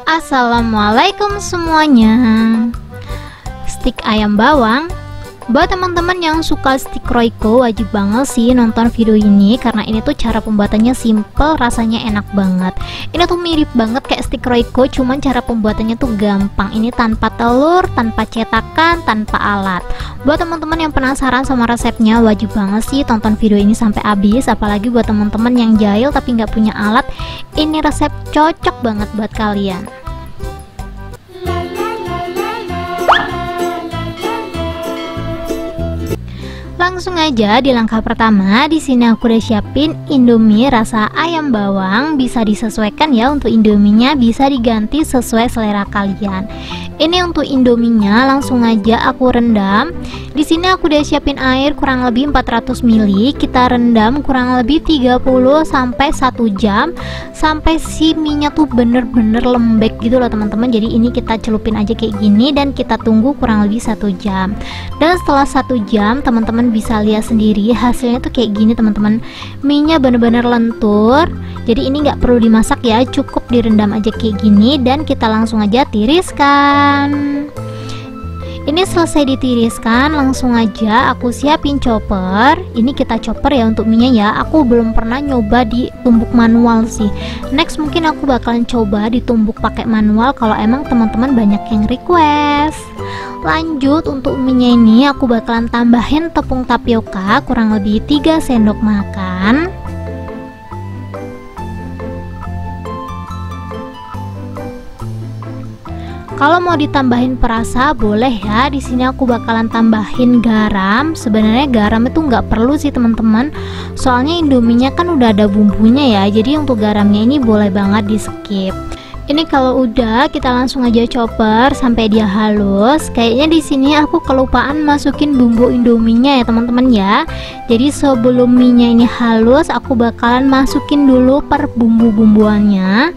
Assalamualaikum semuanya. Stik ayam bawang. Buat teman-teman yang suka stik Royco, wajib banget sih nonton video ini karena ini tuh cara pembuatannya simple, rasanya enak banget. Ini tuh mirip banget kayak stik Royco, cuman cara pembuatannya tuh gampang. Ini tanpa telur, tanpa cetakan, tanpa alat. Buat teman-teman yang penasaran sama resepnya, wajib banget sih tonton video ini sampai habis. Apalagi buat teman-teman yang jahil tapi nggak punya alat, ini resep cocok banget buat kalian. Langsung aja di langkah pertama. Di sini aku udah siapin Indomie rasa ayam bawang. Bisa disesuaikan ya, untuk Indominya bisa diganti sesuai selera kalian. Ini untuk Indominya langsung aja aku rendam. Di sini aku udah siapin air kurang lebih 400 ml. Kita rendam kurang lebih 30 sampai 1 jam sampai si mie-nya tuh bener-bener lembek gitu loh teman-teman. Jadi ini kita celupin aja kayak gini dan kita tunggu kurang lebih 1 jam. Dan setelah 1 jam teman-teman bisa lihat sendiri hasilnya tuh kayak gini teman-teman. Mie-nya bener-bener lentur. Jadi ini nggak perlu dimasak ya, cukup direndam aja kayak gini dan kita langsung aja tiriskan. Ini selesai ditiriskan, langsung aja aku siapin chopper. Ini kita chopper ya untuk mie-nya ya. Aku belum pernah nyoba ditumbuk manual sih. Next mungkin aku bakalan coba ditumbuk pakai manual kalau emang teman-teman banyak yang request. Lanjut untuk mie-nya ini aku bakalan tambahin tepung tapioka kurang lebih 3 sendok makan. Kalau mau ditambahin perasa boleh ya. Di sini aku bakalan tambahin garam. Sebenarnya garam itu nggak perlu sih teman-teman. Soalnya Indominya kan udah ada bumbunya ya. Jadi untuk garamnya ini boleh banget di skip. Ini kalau udah kita langsung aja chopper sampai dia halus. Kayaknya di sini aku kelupaan masukin bumbu Indominya ya teman-teman ya. Jadi sebelum mie-nya ini halus, aku bakalan masukin dulu per bumbu-bumbuannya.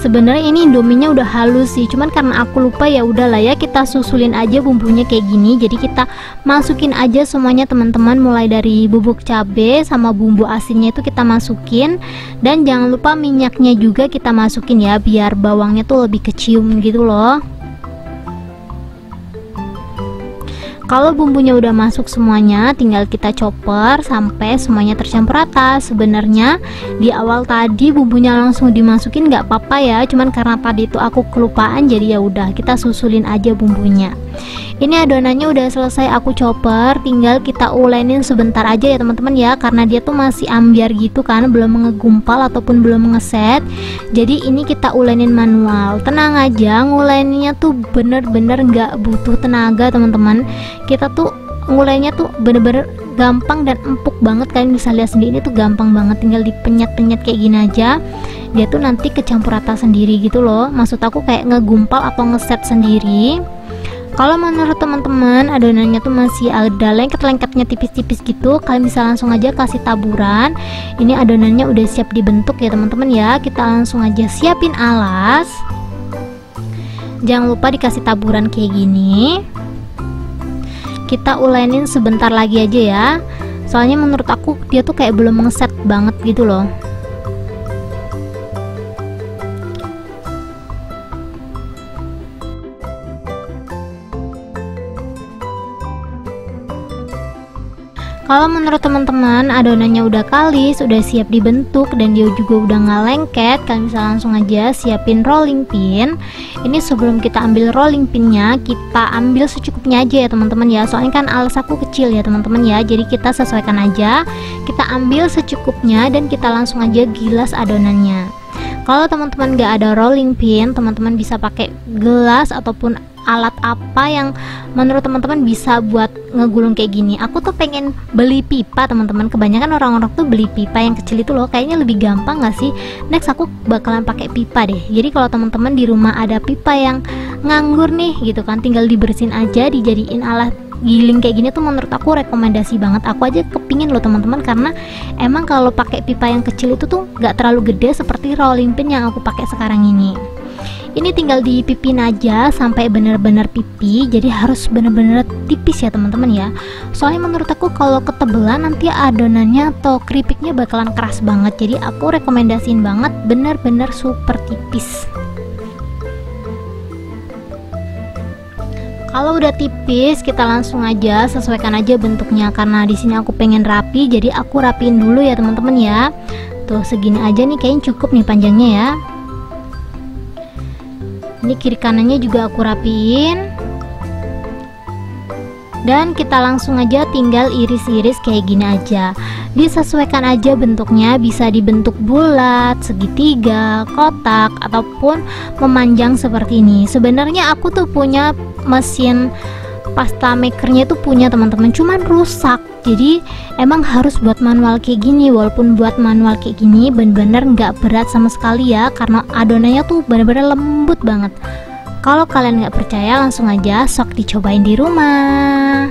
Sebenarnya ini Indominya udah halus sih, cuman karena aku lupa ya udahlah ya, kita susulin aja bumbunya kayak gini. Jadi kita masukin aja semuanya teman-teman, mulai dari bubuk cabe sama bumbu asinnya itu kita masukin, dan jangan lupa minyaknya juga kita masukin ya, biar bawangnya tuh lebih kecium gitu loh. Kalau bumbunya udah masuk semuanya, tinggal kita chopper sampai semuanya tercampur rata. Sebenarnya di awal tadi bumbunya langsung dimasukin nggak apa-apa ya, cuman karena tadi itu aku kelupaan, jadi ya udah kita susulin aja bumbunya. Ini adonannya udah selesai aku chopper, tinggal kita ulenin sebentar aja ya teman-teman ya, karena dia tuh masih ambiar gitu kan, belum mengegumpal ataupun belum mengeset. Jadi ini kita ulenin manual. Tenang aja, nguleninnya tuh bener-bener nggak butuh tenaga teman-teman. Kita tuh ngulainya tuh bener-bener gampang dan empuk banget. Kalian bisa lihat sendiri, ini tuh gampang banget, tinggal dipenyet-penyet kayak gini aja. Dia tuh nanti kecampur rata sendiri gitu loh. Maksud aku kayak ngegumpal atau ngeset sendiri. Kalau menurut teman-teman adonannya tuh masih ada lengket-lengketnya tipis-tipis gitu, kalian bisa langsung aja kasih taburan. Ini adonannya udah siap dibentuk ya teman-teman ya. Kita langsung aja siapin alas. Jangan lupa dikasih taburan kayak gini. Kita ulenin sebentar lagi aja ya. Soalnya menurut aku dia tuh kayak belum ngeset banget gitu loh. Kalau menurut teman-teman adonannya udah kalis, udah siap dibentuk, dan dia juga udah nggak lengket, kalian bisa langsung aja siapin rolling pin. Ini sebelum kita ambil rolling pinnya, kita ambil secukupnya aja ya teman-teman ya. Soalnya kan alas aku kecil ya teman-teman ya, jadi kita sesuaikan aja. Kita ambil secukupnya dan kita langsung aja gilas adonannya. Kalau teman-teman nggak ada rolling pin, teman-teman bisa pakai gelas ataupun alat apa yang menurut teman-teman bisa buat ngegulung kayak gini. Aku tuh pengen beli pipa teman-teman. Kebanyakan orang-orang tuh beli pipa yang kecil itu loh, kayaknya lebih gampang nggak sih? Next aku bakalan pakai pipa deh. Jadi kalau teman-teman di rumah ada pipa yang nganggur nih gitu kan, tinggal dibersihin aja, dijadiin alat giling kayak gini tuh menurut aku rekomendasi banget. Aku aja kepingin loh teman-teman, karena emang kalau pakai pipa yang kecil itu tuh nggak terlalu gede seperti rolling pin yang aku pakai sekarang ini. Ini tinggal dipipin aja sampai bener-bener pipi, jadi harus bener-bener tipis ya teman-teman ya. Soalnya menurut aku kalau ketebelan nanti adonannya atau keripiknya bakalan keras banget. Jadi aku rekomendasiin banget bener-bener super tipis. Kalau udah tipis, kita langsung aja sesuaikan aja bentuknya, karena di sini aku pengen rapi, jadi aku rapiin dulu ya teman-teman ya. Tuh segini aja nih, kayaknya cukup nih panjangnya ya. Ini kiri kanannya juga aku rapiin, dan kita langsung aja tinggal iris-iris kayak gini aja. Disesuaikan aja bentuknya, bisa dibentuk bulat, segitiga, kotak, ataupun memanjang seperti ini. Sebenarnya aku tuh punya mesin pasta makernya tuh punya teman-teman, cuman rusak. Jadi emang harus buat manual kayak gini. Walaupun buat manual kayak gini bener-bener nggak berat sama sekali ya, karena adonannya tuh bener-bener lembut banget. Kalau kalian nggak percaya, langsung aja sok dicobain di rumah.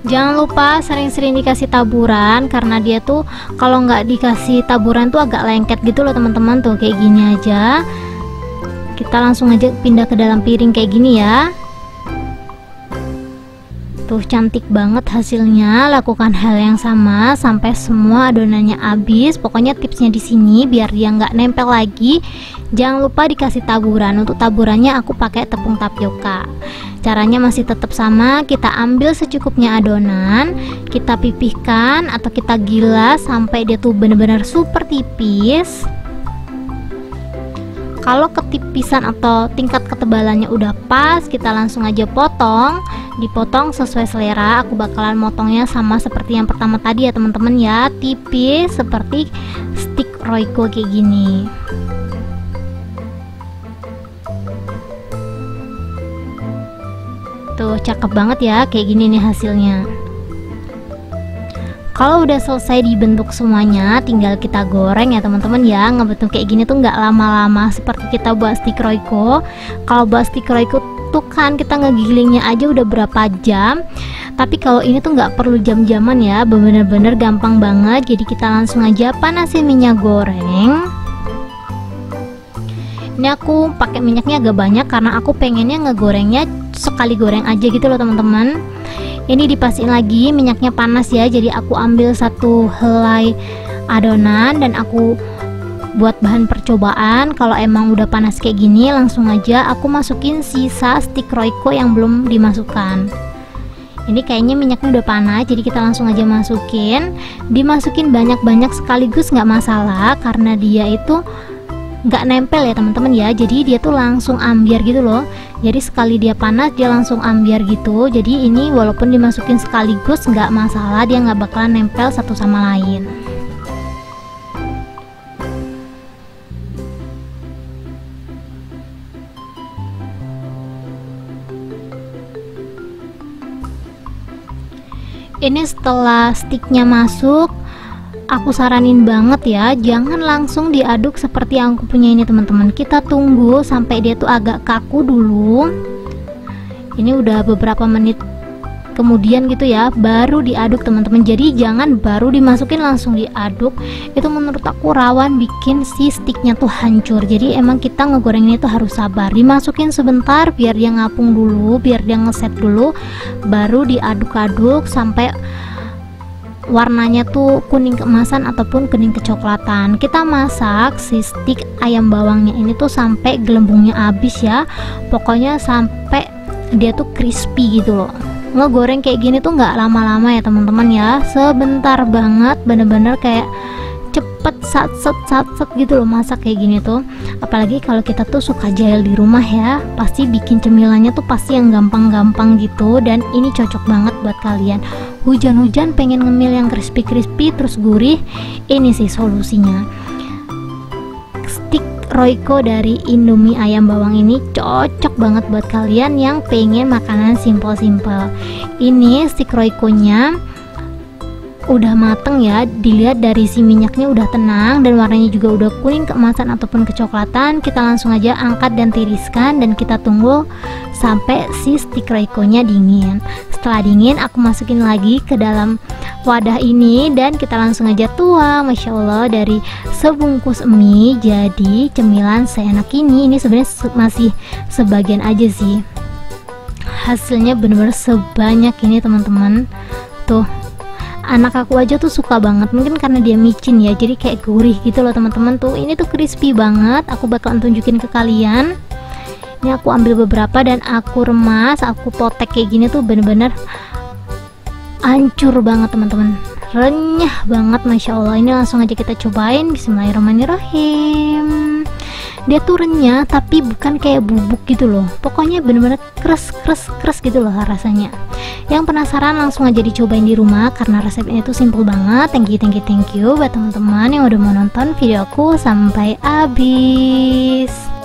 Jangan lupa sering-sering dikasih taburan, karena dia tuh kalau nggak dikasih taburan tuh agak lengket gitu loh teman-teman. Tuh kayak gini aja. Kita langsung aja pindah ke dalam piring kayak gini ya. Tuh cantik banget hasilnya. Lakukan hal yang sama sampai semua adonannya habis. Pokoknya tipsnya di sini biar dia nggak nempel lagi, jangan lupa dikasih taburan. Untuk taburannya aku pakai tepung tapioka. Caranya masih tetap sama. Kita ambil secukupnya adonan, kita pipihkan atau kita gilas sampai dia tuh bener-bener super tipis. Kalau ketipisan atau tingkat ketebalannya udah pas, kita langsung aja potong. Dipotong sesuai selera. Aku bakalan motongnya sama seperti yang pertama tadi ya teman-teman ya, tipis seperti stick Royco kayak gini. Tuh cakep banget ya, kayak gini nih hasilnya. Kalau udah selesai dibentuk semuanya, tinggal kita goreng ya teman-teman ya. Ngebentuk kayak gini tuh nggak lama-lama seperti kita buat stick Royco. Kalau buat stick Royco tuh kan kita ngegilingnya aja udah berapa jam, tapi kalau ini tuh nggak perlu jam-jaman ya, bener-bener gampang banget. Jadi kita langsung aja panasin minyak goreng. Ini aku pakai minyaknya agak banyak karena aku pengennya ngegorengnya sekali goreng aja gitu loh teman-teman. Ini dipastiin lagi minyaknya panas ya, jadi aku ambil satu helai adonan dan aku buat bahan percobaan. Kalau emang udah panas kayak gini, langsung aja aku masukin sisa stick Royco yang belum dimasukkan. Ini kayaknya minyaknya udah panas, jadi kita langsung aja dimasukin banyak-banyak sekaligus nggak masalah, karena dia itu nggak nempel ya teman-teman ya, jadi dia tuh langsung ambiar gitu loh. Jadi sekali dia panas dia langsung ambiar gitu. Jadi ini walaupun dimasukin sekaligus nggak masalah, dia nggak bakalan nempel satu sama lain. Ini setelah sticknya masuk, aku saranin banget ya, jangan langsung diaduk seperti yang aku punya ini teman-teman. Kita tunggu sampai dia tuh agak kaku dulu. Ini udah beberapa menit kemudian gitu ya, baru diaduk teman-teman. Jadi jangan baru dimasukin langsung diaduk, itu menurut aku rawan bikin si sticknya tuh hancur. Jadi emang kita ngegorengnya itu harus sabar, dimasukin sebentar biar dia ngapung dulu, biar dia ngeset dulu, baru diaduk-aduk sampai warnanya tuh kuning keemasan ataupun kuning kecoklatan. Kita masak si stick ayam bawangnya ini tuh sampai gelembungnya habis ya, pokoknya sampai dia tuh crispy gitu loh. Ngegoreng kayak gini tuh nggak lama-lama ya teman-teman ya, sebentar banget, bener-bener kayak cepet sat gitu loh masak kayak gini tuh. Apalagi kalau kita tuh suka jahil di rumah ya, pasti bikin cemilannya tuh pasti yang gampang-gampang gitu. Dan ini cocok banget buat kalian hujan-hujan pengen ngemil yang crispy terus gurih. Ini sih solusinya. Stick Royco dari Indomie ayam bawang ini cocok banget buat kalian yang pengen makanan simple-simple. Ini stick Royco-nya udah mateng ya, dilihat dari si minyaknya udah tenang dan warnanya juga udah kuning keemasan ataupun kecoklatan. Kita langsung aja angkat dan tiriskan dan kita tunggu sampai si stick Royco-nya dingin. Setelah dingin aku masukin lagi ke dalam wadah ini dan kita langsung aja tuang. Masya Allah, dari sebungkus mie jadi cemilan seenak ini. Ini sebenarnya masih sebagian aja sih, hasilnya bener-bener sebanyak ini teman-teman. Tuh, anak aku aja tuh suka banget, mungkin karena dia micin ya, jadi kayak gurih gitu loh teman-teman. Tuh, ini tuh crispy banget. Aku bakalan tunjukin ke kalian. Ini aku ambil beberapa dan aku remas, aku potek kayak gini tuh bener-bener hancur banget teman-teman, renyah banget, Masya Allah. Ini langsung aja kita cobain. Bismillahirrahmanirrahim. Dia tuh renyah tapi bukan kayak bubuk gitu loh, pokoknya bener-bener keras gitu loh rasanya. Yang penasaran langsung aja dicobain di rumah karena resepnya itu simple banget. Thank you buat teman-teman yang udah mau nonton video aku sampai habis.